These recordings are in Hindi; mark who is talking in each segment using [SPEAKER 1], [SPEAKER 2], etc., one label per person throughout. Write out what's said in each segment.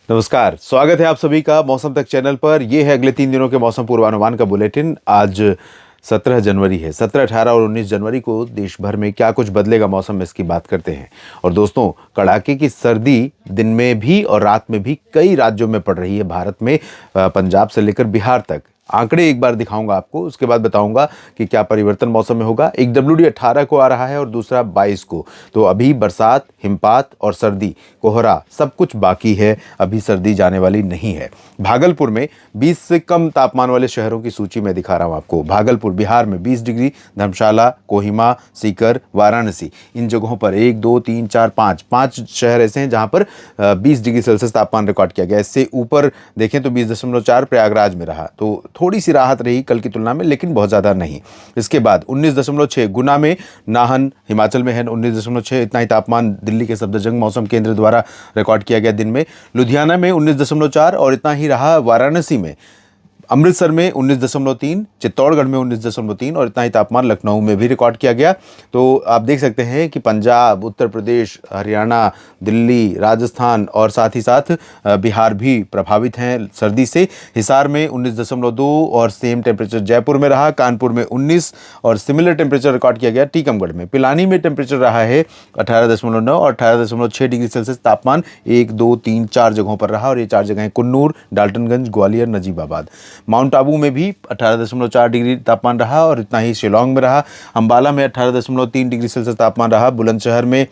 [SPEAKER 1] नमस्कार, स्वागत है आप सभी का मौसम तक चैनल पर। यह है अगले 3 दिनों के मौसम पूर्वानुमान का बुलेटिन। आज 17 जनवरी है। 17, 18 और 19 जनवरी को देश भर में क्या कुछ बदलेगा मौसम में, इसकी बात करते हैं। और दोस्तों, कड़ाके की सर्दी दिन में भी और रात में भी कई राज्यों में पड़ रही है भारत में, पंजाब से लेकर बिहार तक। आंकड़े एक बार दिखाऊंगा आपको, उसके बाद बताऊंगा कि क्या परिवर्तन मौसम में होगा। एक WD 18 को आ रहा है और दूसरा 22 को। तो अभी बरसात, हिमपात और सर्दी, कोहरा सब कुछ बाकी है, अभी सर्दी जाने वाली नहीं है। भागलपुर में 20 से कम तापमान वाले शहरों की सूची में दिखा रहा हूं आपको। भागलपुर बिहार में 20 डिग्री, धर्मशाला, कोहिमा, सीकर, वाराणसी, इन जगहों पर 1, 2, 3, 4, 5 शहर ऐसे हैं जहां पर 20 डिग्री सेल्सियस तापमान रिकॉर्ड किया गया। इससे ऊपर देखें तो 20.4 प्रयागराज में रहा, तो थोड़ी सी राहत रही कल की तुलना में, लेकिन बहुत ज़्यादा नहीं। इसके बाद 19.6 गुना में, नाहन हिमाचल में है 19.6, इतना ही तापमान दिल्ली के सफदरजंग मौसम केंद्र द्वारा रिकॉर्ड किया गया दिन में। लुधियाना में 19.4 और इतना ही रहा वाराणसी में। अमृतसर में 19.3, चित्तौड़गढ़ में 19.3 और इतना ही तापमान लखनऊ में भी रिकॉर्ड किया गया। तो आप देख सकते हैं कि पंजाब, उत्तर प्रदेश, हरियाणा, दिल्ली, राजस्थान और साथ ही साथ बिहार भी प्रभावित हैं सर्दी से। हिसार में 19.2 और सेम टेम्परेचर जयपुर में रहा। कानपुर में 19 और सिमिलर टेम्परेचर रिकॉर्ड किया गया टीकमगढ़ में। पिलानी में टेम्परेचर रहा है 18.9 और 18.6 डिग्री सेल्सियस तापमान 1, 2, 3, 4 जगहों पर रहा। और ये 4 जगह हैं कुन्नूर, डाल्टनगंज, ग्वालियर, नजीबाबाद। माउंट आबू में भी 18.4 डिग्री तापमान रहा और इतना ही शिलोंग में रहा। अंबाला में 18.3 डिग्री सेल्सियस तापमान रहा। बुलंदशहर में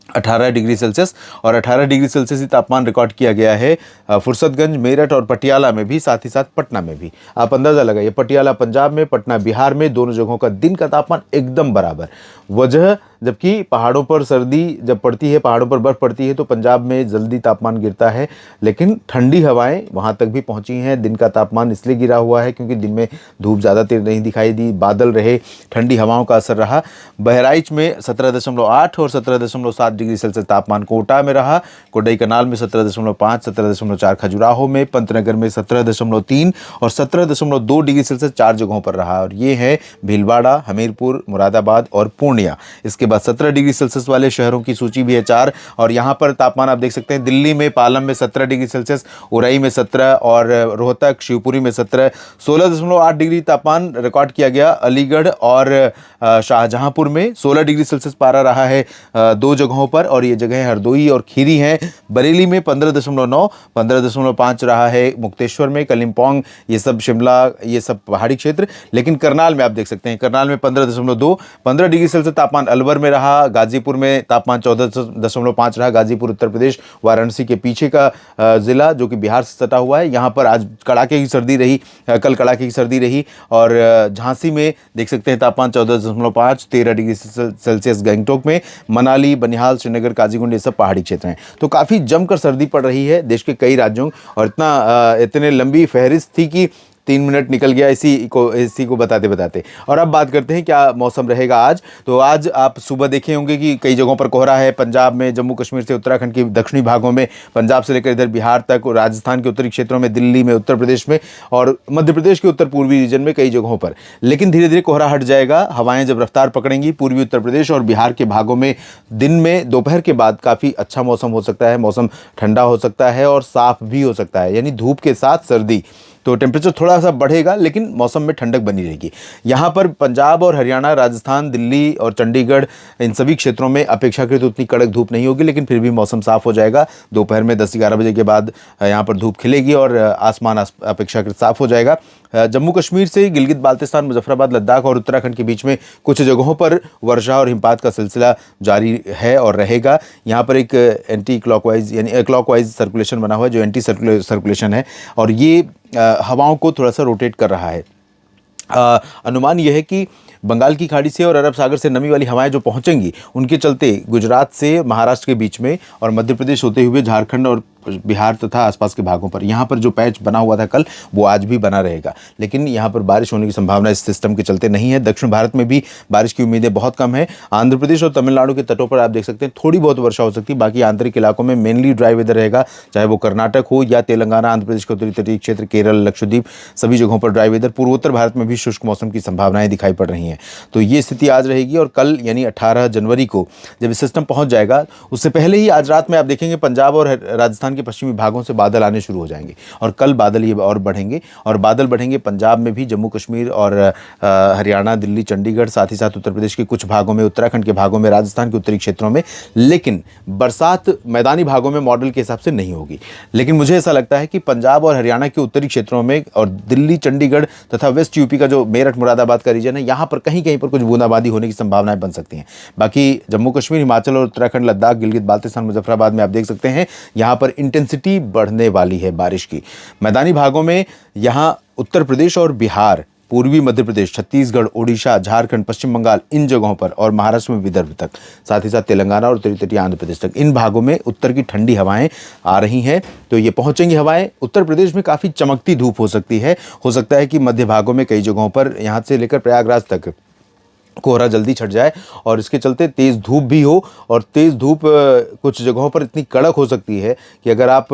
[SPEAKER 1] 18 डिग्री सेल्सियस और 18 डिग्री सेल्सियस ही तापमान रिकॉर्ड किया गया है फुर्सतगंज, मेरठ और पटियाला में भी, साथ ही साथ पटना में भी। आप अंदाज़ा लगाइए, पटियाला पंजाब में, पटना बिहार में, दोनों जगहों का दिन का तापमान एकदम बराबर। वजह, जबकि पहाड़ों पर सर्दी जब पड़ती है, पहाड़ों पर बर्फ़ पड़ती है तो पंजाब में जल्दी तापमान गिरता है, लेकिन ठंडी हवाएं वहां तक भी पहुंची हैं। दिन का तापमान इसलिए गिरा हुआ है क्योंकि दिन में धूप ज़्यादा तेज नहीं दिखाई दी, बादल रहे, ठंडी हवाओं का असर रहा। बहराइच में 17.8 और 17.7 डिग्री सेल्सियस तापमान कोटा में रहा। कोडई कनाल में 17.5, 17.4 खजुराहो में, पंतनगर में 17.3 और 17.2 डिग्री सेल्सियस 4 जगहों पर रहा। और ये है भीलवाड़ा, हमीरपुर, मुरादाबाद और पूर्णिया। इसके बाद 17 डिग्री सेल्सियस वाले शहरों की सूची भी है 4। और यहाँ पर तापमान आप देख सकते हैं, दिल्ली में पालम में 17 डिग्री सेल्सियस, उरई में 17 और रोहतक, शिवपुरी में 17। 16.8 डिग्री तापमान रिकॉर्ड किया गया अलीगढ़ और शाहजहांपुर में। 16 डिग्री सेल्सियस पारा रहा है 2 जगहों पर, और ये जगह हरदोई और खीरी हैं। बरेली में 15.9, 15.5 रहा है मुक्तेश्वर में, कलिम्पोंग, ये सब शिमला, ये सब पहाड़ी क्षेत्र। लेकिन करनाल में आप देख सकते हैं, करनाल में 15.2, 15 डिग्री सेल्सियस तापमान अलवर में रहा। गाजीपुर में तापमान 14.5 रहा। गाजीपुर उत्तर प्रदेश, वाराणसी के पीछे का जिला जो कि बिहार से सटा हुआ है। यहाँ पर आज कड़ाके की सर्दी रही, कल कड़ाके की सर्दी रही। और झांसी में देख सकते हैं तापमान 14.5, 13 डिग्री सेल्सियस गंगटोक में। मनाली, बनिहाल, श्रीनगर, काजीगुंड, ये सब पहाड़ी क्षेत्र हैं। तो काफ़ी जमकर सर्दी पड़ रही है देश के कई राज्यों, और इतने लंबी फहरिस्त थी कि 3 मिनट निकल गया इसी को बताते बताते। और अब बात करते हैं क्या मौसम रहेगा आज। तो आज आप सुबह देखे होंगे कि कई जगहों पर कोहरा है। पंजाब में, जम्मू कश्मीर से उत्तराखंड के दक्षिणी भागों में, पंजाब से लेकर इधर बिहार तक, राजस्थान के उत्तरी क्षेत्रों में, दिल्ली में, उत्तर प्रदेश में और मध्य प्रदेश के उत्तर पूर्वी रीजन में कई जगहों पर। लेकिन धीरे धीरे कोहरा हट जाएगा। हवाएं जब रफ्तार पकड़ेंगी, पूर्वी उत्तर प्रदेश और बिहार के भागों में दिन में, दोपहर के बाद काफ़ी अच्छा मौसम हो सकता है। मौसम ठंडा हो सकता है और साफ भी हो सकता है, यानी धूप के साथ सर्दी। तो टेम्परेचर थोड़ा सा बढ़ेगा, लेकिन मौसम में ठंडक बनी रहेगी। यहाँ पर पंजाब और हरियाणा, राजस्थान, दिल्ली और चंडीगढ़, इन सभी क्षेत्रों में अपेक्षाकृत उतनी कड़क धूप नहीं होगी, लेकिन फिर भी मौसम साफ हो जाएगा। दोपहर में 10-11 बजे के बाद यहाँ पर धूप खिलेगी और आसमान अपेक्षाकृत साफ हो जाएगा। जम्मू कश्मीर से गिलगित बाल्टिस्तान, मुजफ्फराबाद, लद्दाख और उत्तराखंड के बीच में कुछ जगहों पर वर्षा और हिमपात का सिलसिला जारी है और रहेगा। यहाँ पर एक एंटी क्लॉकवाइज यानी क्लॉकवाइज सर्कुलेशन बना हुआ है, जो एंटी सर्कुलेशन है, और ये हवाओं को थोड़ा सा रोटेट कर रहा है। अनुमान यह है कि बंगाल की खाड़ी से और अरब सागर से नमी वाली हवाएं जो पहुंचेंगी, उनके चलते गुजरात से महाराष्ट्र के बीच में और मध्य प्रदेश होते हुए झारखंड और बिहार तथा आसपास के भागों पर, यहाँ पर जो पैच बना हुआ था कल, वो आज भी बना रहेगा। लेकिन यहाँ पर बारिश होने की संभावना इस सिस्टम के चलते नहीं है। दक्षिण भारत में भी बारिश की उम्मीदें बहुत कम है। आंध्र प्रदेश और तमिलनाडु के तटों पर आप देख सकते हैं थोड़ी बहुत वर्षा हो सकती है। बाकी आंतरिक इलाकों में मेनली ड्राई वेदर रहेगा, चाहे वो कर्नाटक हो या तेलंगाना, आंध्र प्रदेश के उत्तरी तटीय क्षेत्र, केरल, लक्षद्वीप, सभी जगहों पर ड्राई वेदर। पूर्वोत्तर भारत में भी शुष्क मौसम की संभावनाएं दिखाई पड़ रही हैं। तो ये स्थिति आज रहेगी। और कल यानी 18 जनवरी को जब सिस्टम पहुंच जाएगा, उससे पहले ही आज रात में आप देखेंगे पंजाब और राजस्थान उत्तराखंड के पश्चिमी भागों से बादल आने शुरू हो जाएंगे और कल बादल ये और बढ़ेंगे, और बादल बढ़ेंगे पंजाब में भी, जम्मू कश्मीर और हरियाणा, दिल्ली, चंडीगढ़, साथ ही साथ उत्तर प्रदेश के कुछ भागों में, उत्तराखंड के भागों में, राजस्थान के उत्तरी क्षेत्रों में। लेकिन बरसात मैदानी भागों में मॉडल के हिसाब से नहीं होगी। लेकिन मुझे ऐसा लगता है कि पंजाब और हरियाणा के उत्तरी क्षेत्रों में और दिल्ली, चंडीगढ़ तथा वेस्ट यूपी का जो मेरठ मुरादाबाद का रीजन है, यहाँ पर कहीं कहीं पर कुछ बूंदाबांदी होने की संभावनाएं बन सकती हैं। बाकी जम्मू कश्मीर, हिमाचल और उत्तराखंड, लद्दाख, गिलगित बाल्टिस्तान, मुजफ्फराबाद में आप देख सकते हैं यहाँ पर इंटेंसिटी बढ़ने वाली है बारिश की। मैदानी भागों में यहाँ उत्तर प्रदेश और बिहार, पूर्वी मध्य प्रदेश, छत्तीसगढ़, ओडिशा, झारखंड, पश्चिम बंगाल, इन जगहों पर, और महाराष्ट्र में विदर्भ तक, साथ ही साथ तेलंगाना और उत्तरी तटीय आंध्र प्रदेश तक, इन भागों में उत्तर की ठंडी हवाएं आ रही हैं। तो ये पहुंचेंगी हवाएं। उत्तर प्रदेश में काफ़ी चमकती धूप हो सकती है। हो सकता है कि मध्य भागों में कई जगहों पर, यहाँ से लेकर प्रयागराज तक, कोहरा जल्दी छट जाए और इसके चलते तेज़ धूप भी हो। और तेज़ धूप कुछ जगहों पर इतनी कड़क हो सकती है कि अगर आप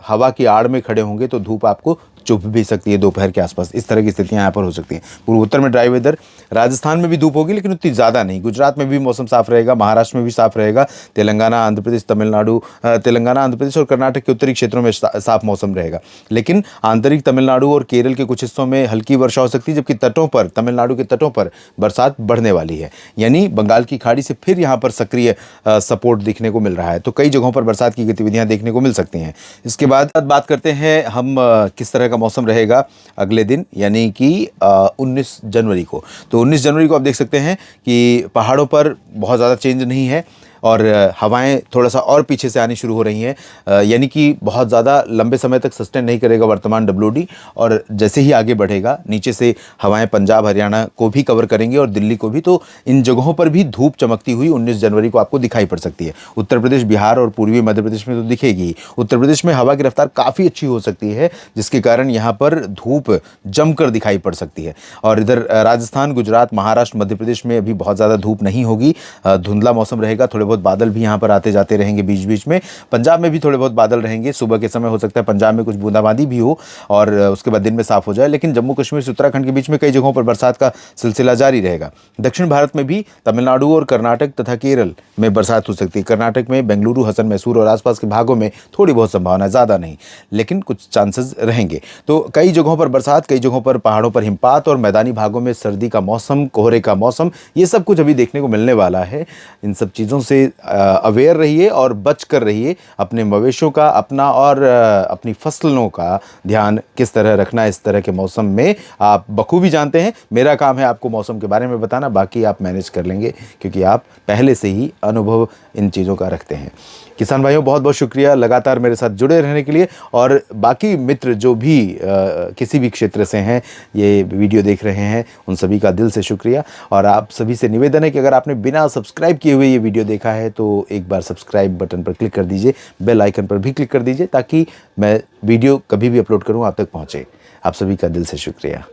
[SPEAKER 1] हवा की आड़ में खड़े होंगे तो धूप आपको चुभ भी सकती है दोपहर के आसपास। इस तरह की स्थितियां यहाँ पर हो सकती हैं। पूर्व उत्तर में ड्राई वेदर, राजस्थान में भी धूप होगी लेकिन उतनी ज़्यादा नहीं। गुजरात में भी मौसम साफ रहेगा, महाराष्ट्र में भी साफ रहेगा, तेलंगाना, आंध्र प्रदेश, तमिलनाडु, तेलंगाना, आंध्र प्रदेश और कर्नाटक के उत्तरी क्षेत्रों में साफ मौसम रहेगा। लेकिन आंतरिक तमिलनाडु और केरल के कुछ हिस्सों में हल्की वर्षा हो सकती है, जबकि तटों पर, तमिलनाडु के तटों पर बढ़ने बढ़ने वाली है। यानी बंगाल की खाड़ी से फिर यहाँ पर सक्रिय सपोर्ट देखने को मिल रहा है। तो कई जगहों पर बरसात की गतिविधियां देखने को मिल सकती हैं। इसके बाद बात करते हैं हम किस तरह का मौसम रहेगा अगले दिन, यानी कि 19 जनवरी को। तो 19 जनवरी को आप देख सकते हैं कि पहाड़ों पर बहुत ज़्यादा चेंज नहीं है और हवाएं थोड़ा सा और पीछे से आनी शुरू हो रही हैं, यानी कि बहुत ज़्यादा लंबे समय तक सस्टेन नहीं करेगा वर्तमान WD। और जैसे ही आगे बढ़ेगा नीचे से हवाएं पंजाब, हरियाणा को भी कवर करेंगी और दिल्ली को भी। तो इन जगहों पर भी धूप चमकती हुई 19 जनवरी को आपको दिखाई पड़ सकती है। उत्तर प्रदेश, बिहार और पूर्वी मध्य प्रदेश में तो दिखेगी। उत्तर प्रदेश में हवा की रफ्तार काफ़ी अच्छी हो सकती है, जिसके कारण यहाँ पर धूप जमकर दिखाई पड़ सकती है। और इधर राजस्थान, गुजरात, महाराष्ट्र, मध्य प्रदेश में अभी बहुत ज़्यादा धूप नहीं होगी, धुंधला मौसम रहेगा। थोड़े बहुत बादल भी यहाँ पर आते जाते रहेंगे बीच बीच में। पंजाब में भी थोड़े बहुत बादल रहेंगे, सुबह के समय हो सकता है पंजाब में कुछ बूंदाबांदी भी हो और उसके बाद दिन में साफ हो जाए। लेकिन जम्मू कश्मीर से उत्तराखंड के बीच में कई जगहों पर बरसात का सिलसिला जारी रहेगा। दक्षिण भारत में भी तमिलनाडु और कर्नाटक तथा केरल में बरसात हो सकती है। कर्नाटक में बेंगलुरु, हसन, मैसूर और आसपास के भागों में थोड़ी बहुत संभावना, ज़्यादा नहीं लेकिन कुछ चांसेस रहेंगे। तो कई जगहों पर बरसात, कई जगहों पर पहाड़ों पर हिमपात और मैदानी भागों में सर्दी का मौसम, कोहरे का मौसम, ये सब कुछ अभी देखने को मिलने वाला है। इन सब चीज़ों से अवेयर रहिए और बच कर रहिए। अपने मवेशियों का, अपना और अपनी फसलों का ध्यान किस तरह रखना इस तरह के मौसम में आप बखूबी जानते हैं। मेरा काम है आपको मौसम के बारे में बताना, बाकी आप मैनेज कर लेंगे क्योंकि आप पहले से ही अनुभव इन चीज़ों का रखते हैं। किसान भाइयों, बहुत बहुत शुक्रिया लगातार मेरे साथ जुड़े रहने के लिए। और बाकी मित्र जो भी किसी भी क्षेत्र से हैं, ये वीडियो देख रहे हैं, उन सभी का दिल से शुक्रिया। और आप सभी से निवेदन है कि अगर आपने बिना सब्सक्राइब किए हुए ये वीडियो देखा है तो एक बार सब्सक्राइब बटन पर क्लिक कर दीजिए, बेल आइकन पर भी क्लिक कर दीजिए ताकि मैं वीडियो कभी भी अपलोड करूँ आप तक पहुँचे। आप सभी का दिल से शुक्रिया।